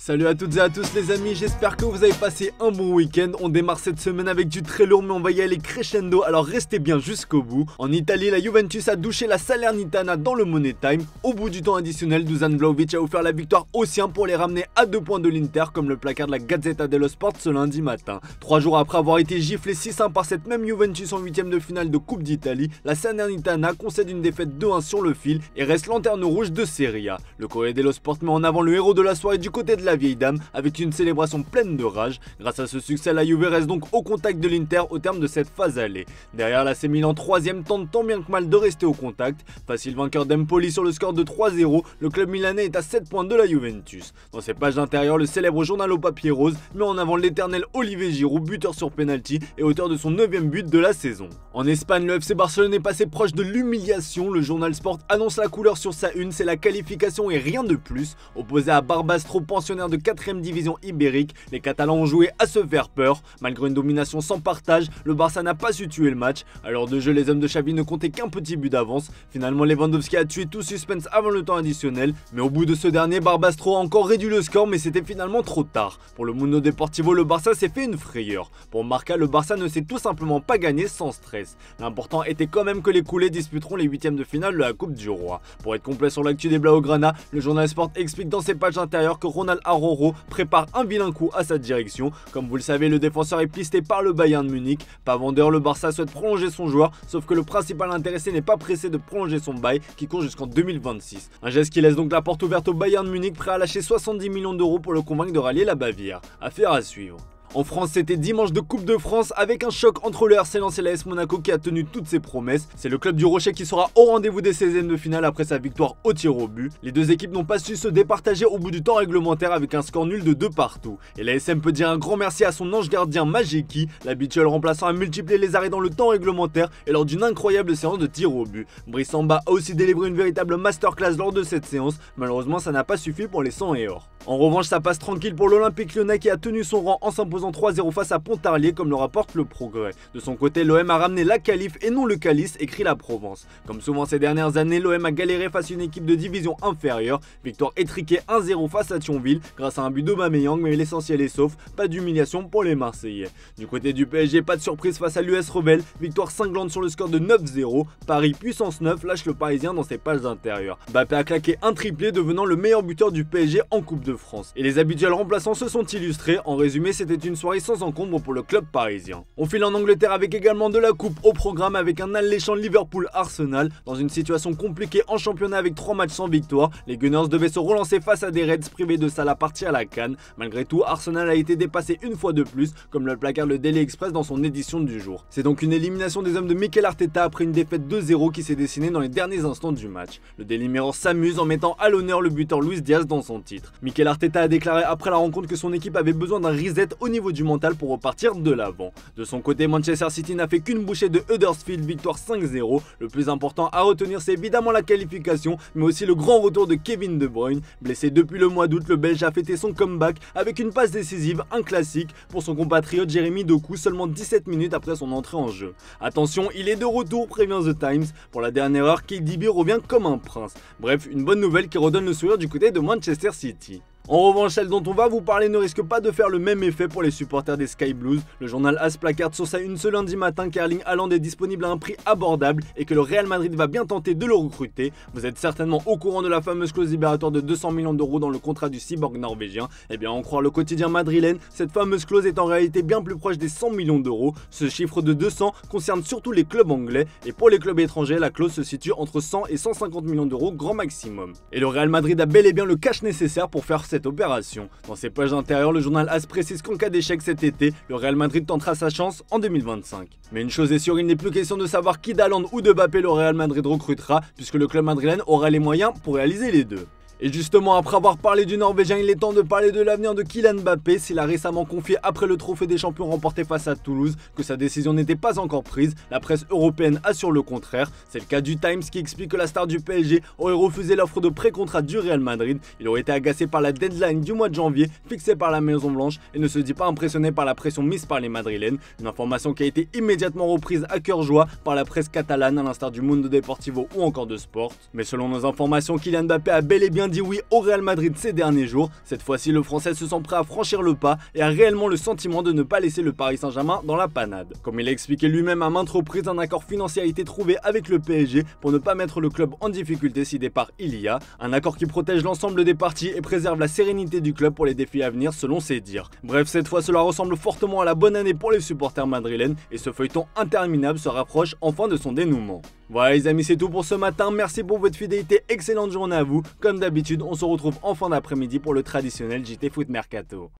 Salut à toutes et à tous les amis, j'espère que vous avez passé un bon week-end. On démarre cette semaine avec du très lourd mais on va y aller crescendo, alors restez bien jusqu'au bout. En Italie, la Juventus a douché la Salernitana dans le Money Time. Au bout du temps additionnel, Dusan Vlahovic a offert la victoire aux siens pour les ramener à 2 points de l'Inter, comme le placard de la Gazzetta dello Sport ce lundi matin. 3 jours après avoir été giflé 6-1 par cette même Juventus en 8ème de finale de Coupe d'Italie, la Salernitana concède une défaite 2-1 sur le fil et reste lanterne rouge de Serie A. Le Corriere dello Sport met en avant le héros de la soirée du côté de la vieille dame, avec une célébration pleine de rage. Grâce à ce succès, la Juve reste donc au contact de l'Inter au terme de cette phase allée. Derrière, l'AC Milan 3ème tente tant bien que mal de rester au contact. Facile vainqueur d'Empoli sur le score de 3-0, le club milanais est à 7 points de la Juventus. Dans ses pages d'intérieur, le célèbre journal au papier rose met en avant l'éternel Olivier Giroud, buteur sur penalty et auteur de son 9ème but de la saison. En Espagne, le FC Barcelone est passé proche de l'humiliation. Le journal Sport annonce la couleur sur sa une, c'est la qualification et rien de plus. Opposé à Barbastro, pensionnaire de 4ème division ibérique, les Catalans ont joué à se faire peur. Malgré une domination sans partage, le Barça n'a pas su tuer le match. À l'heure de jeu, les hommes de Xavi ne comptaient qu'un petit but d'avance. Finalement, Lewandowski a tué tout suspense avant le temps additionnel, mais au bout de ce dernier, Barbastro a encore réduit le score, mais c'était finalement trop tard. Pour le Mundo Deportivo, le Barça s'est fait une frayeur. Pour Marca, le Barça ne s'est tout simplement pas gagné sans stress. L'important était quand même que les coulés disputeront les 8ème de finale de la Coupe du Roi. Pour être complet sur l'actu des Blaugrana, le journal Sport explique dans ses pages intérieures que Ronald Araujo prépare un vilain coup à sa direction. Comme vous le savez, le défenseur est pisté par le Bayern de Munich. Pas vendeur, le Barça souhaite prolonger son joueur, sauf que le principal intéressé n'est pas pressé de prolonger son bail qui court jusqu'en 2026. Un geste qui laisse donc la porte ouverte au Bayern de Munich, prêt à lâcher 70 millions d'euros pour le convaincre de rallier la Bavière. Affaire à suivre. En France, c'était dimanche de Coupe de France avec un choc entre le RC Lens et l'AS Monaco qui a tenu toutes ses promesses. C'est le club du Rocher qui sera au rendez-vous des 16e de finale après sa victoire au tir au but. Les deux équipes n'ont pas su se départager au bout du temps réglementaire avec un score nul de 2 partout. Et l'ASM peut dire un grand merci à son ange gardien Majeki. L'habituel remplaçant a multiplié les arrêts dans le temps réglementaire et lors d'une incroyable séance de tir au but. Brice Samba a aussi délivré une véritable masterclass lors de cette séance. Malheureusement, ça n'a pas suffi pour les 100 et or. En revanche, ça passe tranquille pour l'Olympique Lyonnais qui a tenu son rang en s'imposant 3-0 face à Pontarlier, comme le rapporte le Progrès. De son côté, l'OM a ramené la qualif et non le calice, écrit la Provence. Comme souvent ces dernières années, l'OM a galéré face à une équipe de division inférieure. Victoire étriquée 1-0 face à Thionville grâce à un but d'Aubameyang, mais l'essentiel est sauf, pas d'humiliation pour les Marseillais. Du côté du PSG, pas de surprise face à l'US Rebelle, victoire cinglante sur le score de 9-0. Paris puissance 9 lâche le Parisien dans ses pages intérieures. Mbappé a claqué un triplé, devenant le meilleur buteur du PSG en Coupe de France. Et les habituels remplaçants se sont illustrés. En résumé, c'était une soirée sans encombre pour le club parisien. On file en Angleterre avec également de la coupe au programme avec un alléchant Liverpool-Arsenal. Dans une situation compliquée en championnat avec 3 matchs sans victoire, les Gunners devaient se relancer face à des Reds privés de Salah parti à la CAN. Malgré tout, Arsenal a été dépassé une fois de plus, comme le placard le Daily Express dans son édition du jour. C'est donc une élimination des hommes de Mikel Arteta après une défaite 2-0 qui s'est dessinée dans les derniers instants du match. Le Daily Mirror s'amuse en mettant à l'honneur le buteur Luis Diaz dans son titre. Mikel Arteta a déclaré après la rencontre que son équipe avait besoin d'un reset au niveau du mental pour repartir de l'avant. De son côté, Manchester City n'a fait qu'une bouchée de Huddersfield, victoire 5-0. Le plus important à retenir, c'est évidemment la qualification, mais aussi le grand retour de Kevin De Bruyne. Blessé depuis le mois d'août, le Belge a fêté son comeback avec une passe décisive, un classique, pour son compatriote Jérémy Doku seulement 17 minutes après son entrée en jeu. Attention, il est de retour, prévient The Times. Pour la dernière heure, KDB revient comme un prince. Bref, une bonne nouvelle qui redonne le sourire du côté de Manchester City. En revanche, celle dont on va vous parler ne risque pas de faire le même effet pour les supporters des Sky Blues. Le journal AS placarde sur sa une ce lundi matin qu'Erling Haaland est disponible à un prix abordable et que le Real Madrid va bien tenter de le recruter. Vous êtes certainement au courant de la fameuse clause libératoire de 200 millions d'euros dans le contrat du cyborg norvégien. Eh bien, en croire le quotidien madrilène, cette fameuse clause est en réalité bien plus proche des 100 millions d'euros. Ce chiffre de 200 concerne surtout les clubs anglais et pour les clubs étrangers, la clause se situe entre 100 et 150 millions d'euros grand maximum. Et le Real Madrid a bel et bien le cash nécessaire pour faire cette opération. Dans ses pages intérieures, le journal AS précise qu'en cas d'échec cet été, le Real Madrid tentera sa chance en 2025. Mais une chose est sûre, il n'est plus question de savoir qui d'Haaland ou de Mbappé le Real Madrid recrutera, puisque le club madrilène aura les moyens pour réaliser les deux. Et justement, après avoir parlé du Norvégien, il est temps de parler de l'avenir de Kylian Mbappé. S'il a récemment confié après le trophée des champions remporté face à Toulouse que sa décision n'était pas encore prise, la presse européenne assure le contraire. C'est le cas du Times qui explique que la star du PSG aurait refusé l'offre de pré-contrat du Real Madrid. Il aurait été agacé par la deadline du mois de janvier fixée par la Maison Blanche et ne se dit pas impressionné par la pression mise par les Madrilènes. Une information qui a été immédiatement reprise à cœur joie par la presse catalane, à l'instar du Mundo Deportivo ou encore de Sport. Mais selon nos informations, Kylian Mbappé a bel et bien dit oui au Real Madrid ces derniers jours. Cette fois-ci, le Français se sent prêt à franchir le pas et a réellement le sentiment de ne pas laisser le Paris Saint-Germain dans la panade. Comme il a expliqué lui-même à maintes reprises, un accord financier a été trouvé avec le PSG pour ne pas mettre le club en difficulté si départ il y a. Un accord qui protège l'ensemble des parties et préserve la sérénité du club pour les défis à venir selon ses dires. Bref, cette fois cela ressemble fortement à la bonne année pour les supporters madrilènes et ce feuilleton interminable se rapproche enfin de son dénouement. Voilà les amis, c'est tout pour ce matin, merci pour votre fidélité, excellente journée à vous. Comme d'habitude, on se retrouve en fin d'après-midi pour le traditionnel JT Foot Mercato.